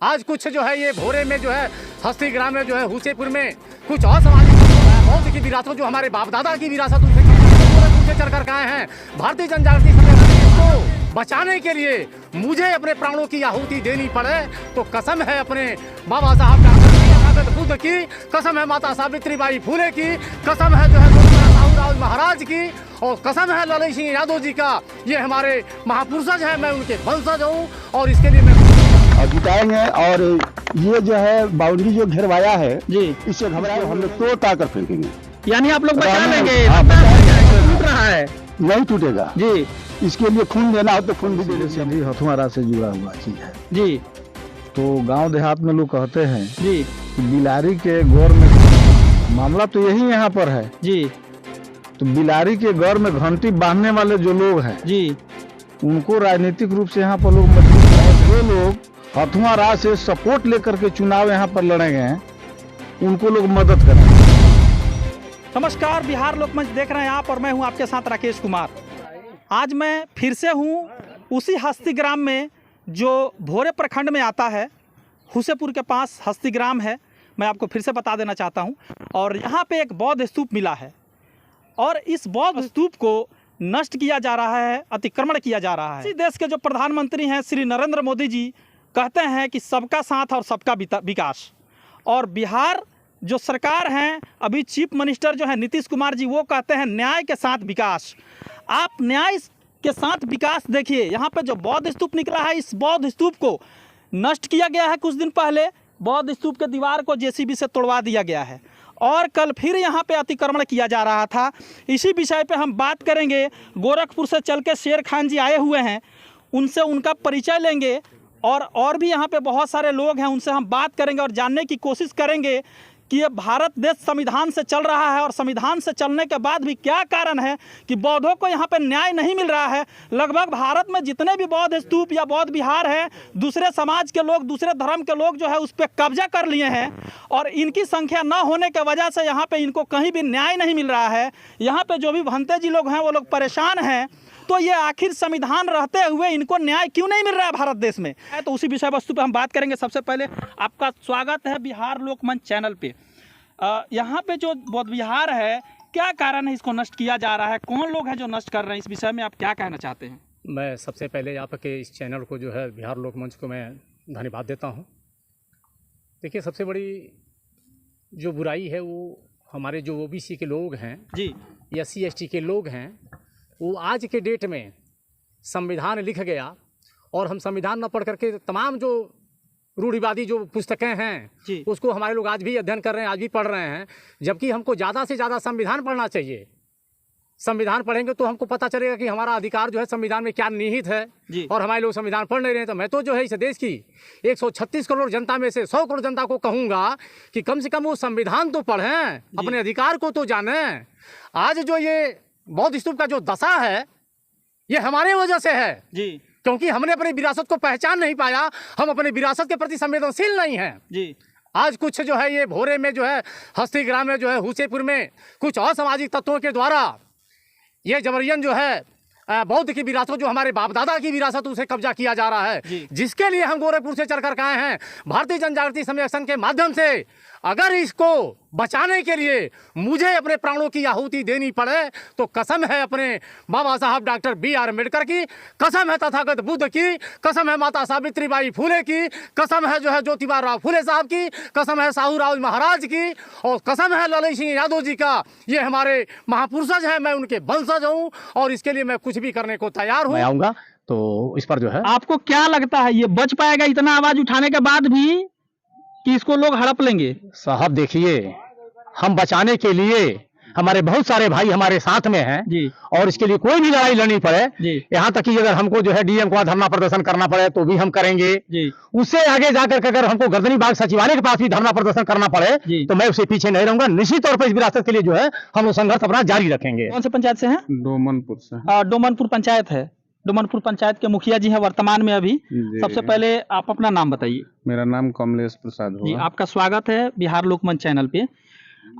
आज कुछ जो है ये भोरे में जो है हस्ती ग्राम में जो है हुसेपुर में कुछ और सामाजिक बहुत की विरासत जो हमारे बाप दादा की विरासत उनसे चढ़ कर आए हैं। भारतीय जनजाति को बचाने के लिए मुझे अपने प्राणों की आहुति देनी पड़े तो कसम है अपने बाबा साहब डॉक्टर बुद्ध की, कसम है माता सावित्रीबाई फुले की, कसम है जो है साहू महाराज की, और कसम है ललित सिंह यादव जी का। ये हमारे महापुरुषज हैं, मैं उनके वंशज हूँ और इसके लिए मैं जिताएंगे। और ये जो है बाउंड्री जो घेरवाया है जी, इससे घबराए हम लोग तोड़ ताड़ कर फेंकेंगे। यानी आप लोग बचा लेंगे? टूट रहा है नहीं टूटेगा जी। इसके लिए खून देना हो तो खून भी दे देंगे। सभी हथुआरा से जुड़ा हुआ चीज है जी। तो गांव देहात में लोग कहते हैं जी कि बिलारी के गौर में, मामला तो यही यहाँ पर है जी। तो बिलारी के गौर में घंटी बांधने वाले जो लोग हैं जी, उनको राजनीतिक रूप से यहाँ पर लोग मजबूर हैं। जो लोग हथुआरा से सपोर्ट लेकर के चुनाव यहाँ पर लड़े गए हैं उनको लोग मदद करें। नमस्कार, बिहार लोकमंच देख रहे हैं आप और मैं हूं आपके साथ राकेश कुमार। आज मैं फिर से हूं उसी हस्ती ग्राम में जो भोरे प्रखंड में आता है। हुसेपुर के पास हस्ती ग्राम है, मैं आपको फिर से बता देना चाहता हूं। और यहाँ पे एक बौद्ध स्तूप मिला है और इस बौद्ध स्तूप को नष्ट किया जा रहा है, अतिक्रमण किया जा रहा है। इसी देश के जो प्रधानमंत्री हैं श्री नरेंद्र मोदी जी कहते हैं कि सबका साथ और सबका विकास, और बिहार जो सरकार हैं अभी चीफ मिनिस्टर जो है नीतीश कुमार जी, वो कहते हैं न्याय के साथ विकास। आप न्याय के साथ विकास देखिए, यहाँ पे जो बौद्ध स्तूप निकला है, इस बौद्ध स्तूप को नष्ट किया गया है। कुछ दिन पहले बौद्ध स्तूप के दीवार को जेसीबी से तोड़वा दिया गया है और कल फिर यहाँ पे अतिक्रमण किया जा रहा था। इसी विषय पे हम बात करेंगे। गोरखपुर से चल के शेर खान जी आए हुए हैं, उनसे उनका परिचय लेंगे और भी यहाँ पे बहुत सारे लोग हैं, उनसे हम बात करेंगे और जानने की कोशिश करेंगे कि ये भारत देश संविधान से चल रहा है और संविधान से चलने के बाद भी क्या कारण है कि बौद्धों को यहाँ पे न्याय नहीं मिल रहा है। लगभग भारत में जितने भी बौद्ध स्तूप या बौद्ध विहार है, दूसरे समाज के लोग, दूसरे धर्म के लोग जो है उस पर कब्जा कर लिए हैं और इनकी संख्या न होने की वजह से यहाँ पे इनको कहीं भी न्याय नहीं मिल रहा है। यहाँ पे जो भी भंते जी लोग हैं वो लोग परेशान हैं। तो ये आखिर संविधान रहते हुए इनको न्याय क्यों नहीं मिल रहा है भारत देश में? तो उसी विषय वस्तु पे हम बात करेंगे। सबसे पहले आपका स्वागत है बिहार लोकमंच चैनल पे। यहाँ पे जो बौद्ध विहार है, क्या कारण है इसको नष्ट किया जा रहा है? कौन लोग हैं जो नष्ट कर रहे हैं? इस विषय में आप क्या कहना चाहते हैं? मैं सबसे पहले आपके इस चैनल को जो है बिहार लोकमंच को मैं धन्यवाद देता हूँ। देखिए, सबसे बड़ी जो बुराई है वो हमारे जो ओबीसी के लोग हैं जी, SC ST के लोग हैं, वो आज के डेट में संविधान लिख गया और हम संविधान न पढ़ करके तमाम जो रूढ़िवादी जो पुस्तकें हैं उसको हमारे लोग आज भी अध्ययन कर रहे हैं, आज भी पढ़ रहे हैं। जबकि हमको ज़्यादा से ज़्यादा संविधान पढ़ना चाहिए। संविधान पढ़ेंगे तो हमको पता चलेगा कि हमारा अधिकार जो है संविधान में क्या निहित है और हमारे लोग संविधान पढ़ नहीं रहे हैं। तो मैं तो जो है इस देश की 136 करोड़ जनता में से 100 करोड़ जनता को कहूँगा कि कम से कम वो संविधान तो पढ़ें, अपने अधिकार को तो जानें। आज जो ये बौद्ध स्तूप का जो दशा है ये हमारे वजह से है जी, क्योंकि हमने अपनी विरासत को पहचान नहीं पाया, हम अपनी विरासत के प्रति संवेदनशील नहीं हैं जी। आज कुछ जो है ये भोरे में जो है हस्ती ग्राम में जो है हुसेपुर में कुछ असामाजिक तत्वों के द्वारा ये जबरियन जो है बौद्ध की विरासत जो हमारे बाप दादा की विरासत उसे कब्जा किया जा रहा है, जिसके लिए हम गोरखपुर से चल कर आए हैं। भारतीय जनजाति संरक्षण के माध्यम से अगर इसको बचाने के लिए मुझे अपने प्राणों की आहुति देनी पड़े तो कसम है अपने बाबा साहब डॉक्टर BR अम्बेडकर की, कसम है तथागत बुद्ध की, कसम है माता सावित्रीबाई फुले की, कसम है जो है ज्योतिबा राव फुले साहब की, कसम है साहू महाराज की, और कसम है ललित सिंह यादव जी का। ये हमारे महापुरुषज हैं, मैं उनके वंशज हूँ और इसके लिए मैं कुछ भी करने को तैयार हूँ। आऊँगा तो इस पर जो है आपको क्या लगता है ये बच पाएगा इतना आवाज उठाने के बाद भी कि इसको लोग हड़प लेंगे? साहब देखिए, हम बचाने के लिए हमारे बहुत सारे भाई हमारे साथ में हैं जी, और इसके लिए कोई भी लड़ाई लड़नी पड़े, यहाँ तक कि अगर हमको जो है DM को धरना प्रदर्शन करना पड़े तो भी हम करेंगे जी। उससे आगे जाकर अगर हमको गर्दनी बाग सचिवालय के पास भी धरना प्रदर्शन करना पड़े तो मैं उससे पीछे नहीं रहूंगा। निश्चित तौर पर इस विरासत के लिए जो है हम संघर्ष अपना जारी रखेंगे। कौन से पंचायत से हैं? डोमनपुर से। डोमनपुर पंचायत है। डोमनपुर पंचायत के मुखिया जी हैं वर्तमान में अभी। सबसे पहले आप अपना नाम बताइए। मेरा नाम कमलेश प्रसाद जी, आपका स्वागत है बिहार लोकमंच चैनल पे।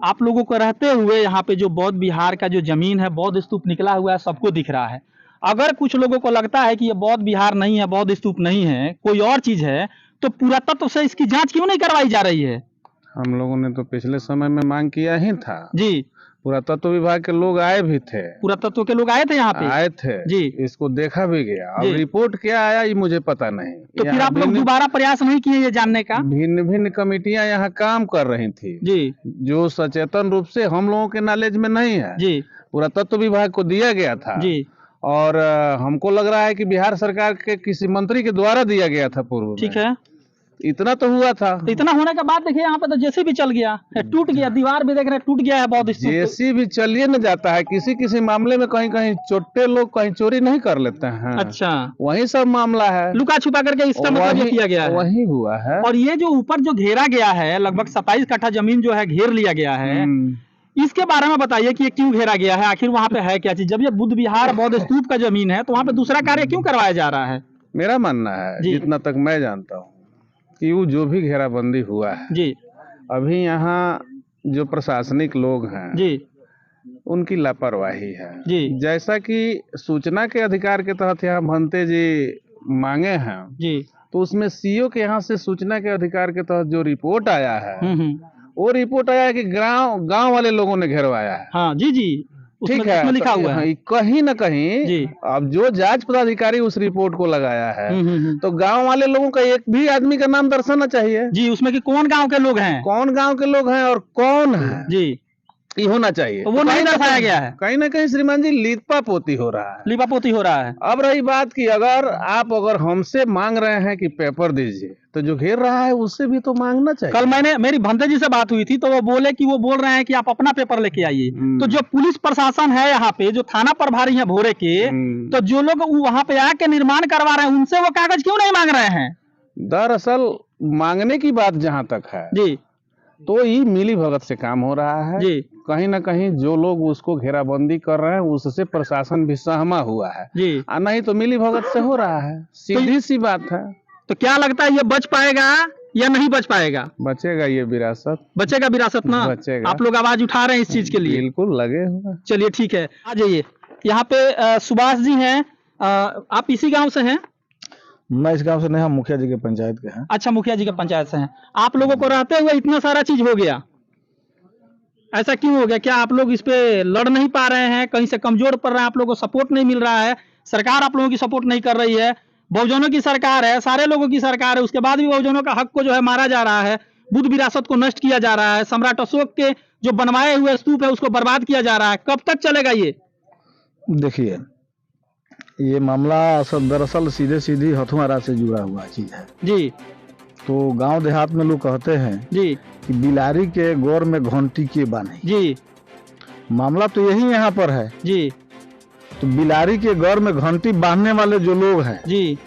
आप लोगों को रहते हुए यहाँ पे जो बौद्ध विहार का जो जमीन है, बौद्ध स्तूप निकला हुआ है, सबको दिख रहा है। अगर कुछ लोगों को लगता है कि ये बौद्ध विहार नहीं है, बौद्ध स्तूप नहीं है, कोई और चीज है, तो पुरातत्व से इसकी जांच क्यों नहीं करवाई जा रही है? हम लोगों ने तो पिछले समय में मांग किया ही था। जी, पुरातत्व विभाग के लोग आए भी थे, पुरातत्व के लोग आए थे यहाँ पे? आए थे जी। इसको देखा भी गया। अब जी। रिपोर्ट क्या आया ये मुझे पता नहीं। तो फिर यहाँ आप लोग भिन्न- दोबारा प्रयास नहीं किए ये जानने का? भिन्न भिन्न कमेटियां यहाँ काम कर रही थी, जी जो सचेतन रूप से हम लोगों के नॉलेज में नहीं है। जी पुरातत्व विभाग को दिया गया था जी, और हमको लग रहा है कि बिहार सरकार के किसी मंत्री के द्वारा दिया गया था पूर्व में। ठीक है। इतना तो हुआ था। तो इतना होने के बाद देखिए यहाँ पे तो जेसीबी चल गया है, टूट गया, दीवार भी देख रहे हैं टूट गया है बहुत स्तूप। जेसी भी चलिए न जाता है, किसी किसी मामले में कहीं कहीं छोटे लोग कहीं चोरी नहीं कर लेते हैं। अच्छा, वही सब मामला है, लुका छुपा करके इसका मतलब ये किया गया है। वही हुआ है। और ये जो ऊपर जो घेरा गया है, लगभग 27 कट्ठा जमीन जो है घेर लिया गया है, इसके बारे में बताइए कि ये क्यों घेरा गया है, आखिर वहाँ पे है क्या चीज? जब ये बुद्ध विहार बौद्ध स्तूप का जमीन है तो वहाँ पे दूसरा कार्य क्यों करवाया जा रहा है? मेरा मानना है, जी। जितना तक मैं जानता हूँ, कि वो जो भी घेराबंदी हुआ है, जी अभी यहाँ जो प्रशासनिक लोग हैं जी उनकी लापरवाही है। जी जैसा कि सूचना के अधिकार के तहत यहाँ भंते जी मांगे हैं, जी, तो उसमें सीओ के यहाँ से सूचना के अधिकार के तहत जो रिपोर्ट आया है, वो रिपोर्ट आया है कि गांव वाले लोगों ने घेरवाया है। हाँ जी जी, उसमें ठीक है, उसमें लिखा तो हुआ है। कहीं न कहीं जी। अब जो जांच पदाधिकारी उस रिपोर्ट को लगाया है, तो गांव वाले लोगों का एक भी आदमी का नाम दर्शाना चाहिए। जी, उसमें कि कौन गांव के लोग हैं? कौन गांव के लोग हैं और कौन है, जी, ये होना चाहिए। तो वो नहीं दर्शाया गया है। कहीं ना कहीं श्रीमान जी लिपा पोती हो रहा है। लिपापोती हो रहा है। अब रही बात कि अगर हमसे मांग रहे हैं कि पेपर दीजिए, तो जो घेर रहा है उससे भी तो मांगना चाहिए। कल मेरी भंते जी से बात हुई थी तो वो बोले कि वो बोल रहे हैं कि आप अपना पेपर लेके आइए। तो जो पुलिस प्रशासन है यहाँ पे, जो थाना प्रभारी है भोरे के, तो जो लोग वहाँ पे आके निर्माण करवा रहे हैं उनसे वो कागज क्यों नहीं मांग रहे हैं? दरअसल मांगने की बात जहाँ तक है, जी तो ये मिली भगत से काम हो रहा है। जी कहीं ना कहीं जो लोग उसको घेराबंदी कर रहे हैं उससे प्रशासन भी सहमा हुआ है, जी, और नहीं तो मिली भगत से हो रहा है। सीधी सी बात है। तो क्या लगता है ये बच पाएगा या नहीं बच पाएगा? बचेगा ये विरासत, बचेगा विरासत ना? बचेगा। आप लोग आवाज उठा रहे हैं इस चीज के लिए? बिल्कुल लगे हुए। चलिए ठीक है, आ जाइए। यहाँ पे सुभाष जी हैं, आप इसी गांव से हैं? मैं इस गांव से नहीं, हम मुखिया जी के पंचायत के हैं। अच्छा, मुखिया जी के पंचायत से हैं। आप लोगों को रहते हुए इतना सारा चीज हो गया, ऐसा क्यों हो गया? क्या आप लोग इस पे लड़ नहीं पा रहे हैं? कहीं से कमजोर पड़ रहे हैं? आप लोगों को सपोर्ट नहीं मिल रहा है? सरकार आप लोगों की सपोर्ट नहीं कर रही है? बहुजनों की सरकार है, सारे लोगों की सरकार है, उसके बाद भी बहुजनों का हक को जो है मारा जा रहा है, बुद्ध विरासत को नष्ट किया जा रहा है, सम्राट अशोक के जो बनवाए हुए स्तूप है उसको बर्बाद किया जा रहा है। कब तक चलेगा ये? देखिए, ये मामला दरअसल सीधे सीधी हथुआ राज से जुड़ा हुआ चीज है। जी तो गांव देहात में लोग कहते हैं जी कि बिलारी के गौर में घंटी के बानी। जी मामला तो यही यहाँ पर है। जी तो बिलारी के गौर में घंटी बांधने वाले जो लोग हैं, जी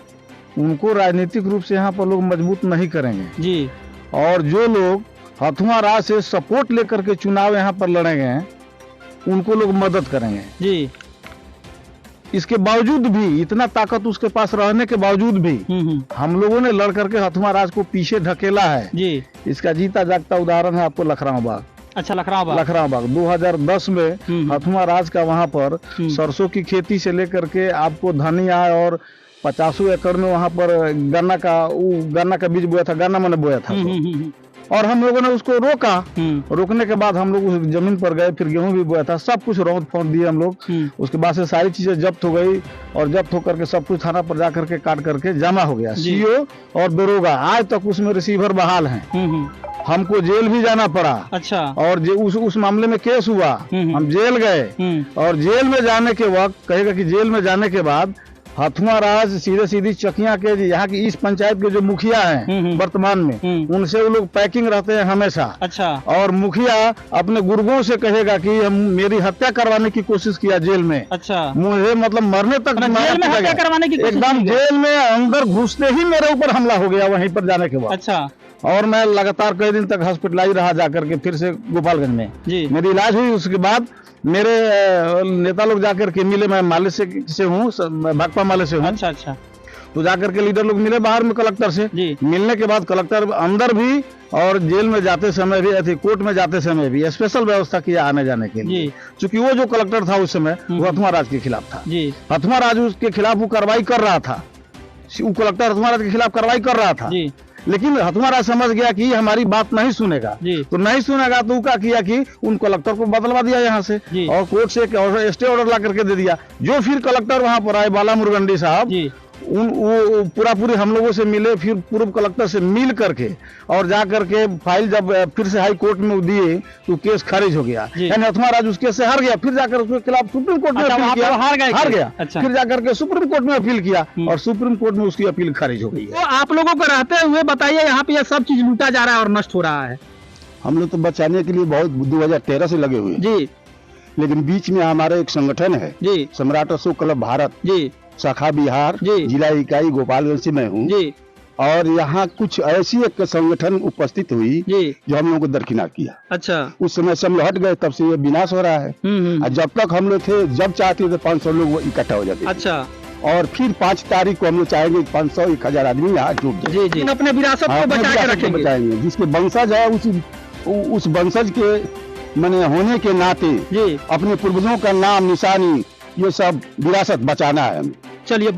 उनको राजनीतिक रूप से यहाँ पर लोग मजबूत नहीं करेंगे, जी, और जो लोग हथुआ राज से सपोर्ट लेकर के चुनाव यहाँ पर लड़ेंगे उनको लोग मदद करेंगे। जी, इसके बावजूद भी, इतना ताकत उसके पास रहने के बावजूद भी, हम लोगों ने लड़ करके हथुआ राज को पीछे ढकेला है। जी। इसका जीता जागता उदाहरण है आपको लखराव बाग। अच्छा, लखराव बाग 2010 में हथुआ राज का वहाँ पर सरसों की खेती से लेकर के आपको धनिया और 50 एकड़ में वहाँ पर गन्ना का बीज बोया था, गन्ना मैंने बोया था। और हम लोगों ने उसको रोका। रोकने के बाद हम लोग उस जमीन पर गए, फिर गेहूं भी बोया था, सब कुछ रौंद फौंद दिए हम लोग। उसके बाद से सारी चीजें जब्त हो गई, और जब्त होकर के सब कुछ थाना पर जा करके काट करके जमा हो गया। सीओ और दरोगा आज तक उसमें रिसीवर बहाल हैं। हमको जेल भी जाना पड़ा। अच्छा। और उस मामले में केस हुआ, हम जेल गए, और जेल में जाने के वक्त कहेगा कि जेल में जाने के बाद हथुआ राज सीधे सीधी चकिया के यहाँ की इस पंचायत के जो मुखिया हैं वर्तमान में, उनसे वो लोग पैकिंग रहते हैं हमेशा। अच्छा। और मुखिया अपने गुर्गों से कहेगा कि हम मेरी हत्या करवाने की कोशिश किया जेल में। अच्छा। मुझे मतलब मरने तक जेल में हत्या करवाने की कोशिश एकदम जेल में अंदर घुसते ही मेरे ऊपर हमला हो गया वहीं पर जाने के बाद। अच्छा। और मैं लगातार कई दिन तक हॉस्पिटलाइज रहा जाकर के, फिर से गोपालगंज में जी। मेरी इलाज हुई। उसके बाद मेरे नेता लोग जाकर के मिले, मैं माले से हूँ, भाकपा माले से हूँ। अच्छा अच्छा। तो जाकर के लीडर लोग मिले बाहर में कलेक्टर से। जी। मिलने के बाद कलेक्टर अंदर भी और जेल में जाते समय भी, कोर्ट में जाते समय भी स्पेशल व्यवस्था किया आने जाने के लिए। चूंकि वो जो कलेक्टर था उस समय वो हथुआ राज के खिलाफ था। जी। हथुआ राज उसके खिलाफ वो कार्रवाई कर रहा था, वो कलेक्टर हथुआ राज के खिलाफ कार्रवाई कर रहा था। जी। लेकिन हथुआरा समझ गया कि ये हमारी बात नहीं सुनेगा, जी। तो नहीं सुनेगा तो क्या किया कि उन कलेक्टर को बदलवा दिया यहाँ से जी। और कोर्ट से स्टे ऑर्डर ला करके दे दिया। जो फिर कलेक्टर वहां पर आए बाला मुरगंडी साहब, जी। वो पूरी हम लोगों से मिले, फिर पूर्व कलेक्टर से मिल करके और जा करके फाइल जब फिर से हाई कोर्ट में दिए तो केस खारिज हो गया, जी। यानी हथुआ राज उस केस से हार गया। फिर जाकर उसके खिलाफ सुप्रीम कोर्ट में अच्छा, अपील वहाँ पे किया, वो हार गया। गया। अच्छा। फिर जाकर के सुप्रीम कोर्ट में अपील किया और सुप्रीम कोर्ट में उसकी अपील खारिज हो गई है। तो आप लोगों को रहते हुए बताइए, यहाँ पे ये सब चीज लूटा जा रहा है और नष्ट हो रहा है। हम लोग तो बचाने के लिए बहुत 2013 से लगे हुए हैं, जी लेकिन बीच में हमारा एक संगठन है, जी सम्राट अशोक क्लब भारत, जी शाखा बिहार, जी। जिला इकाई गोपालगंज से मैं हूँ। जी और यहाँ कुछ ऐसी एक संगठन उपस्थित हुई जी। जो हम लोगों को दरकिनार किया। अच्छा। उस समय से हम लोग हट गए, तब से ये विनाश हो रहा है। और जब तक हम लोग थे, जब चाहते थे 500 लोग इकट्ठा हो जाते थे। अच्छा। और फिर 5 तारीख को हम लोग चाहेंगे 500 1000 आदमी यहाँ जुट जाए। जी जी। अपने विरासत को अपने बचा के विरासत को रखेंगे। बचाएंगे, जिसके वंशज है उस वंशज के माने होने के नाते जी। अपने पूर्वजों का नाम निशानी ये सब विरासत बचाना है हमें। चलिए।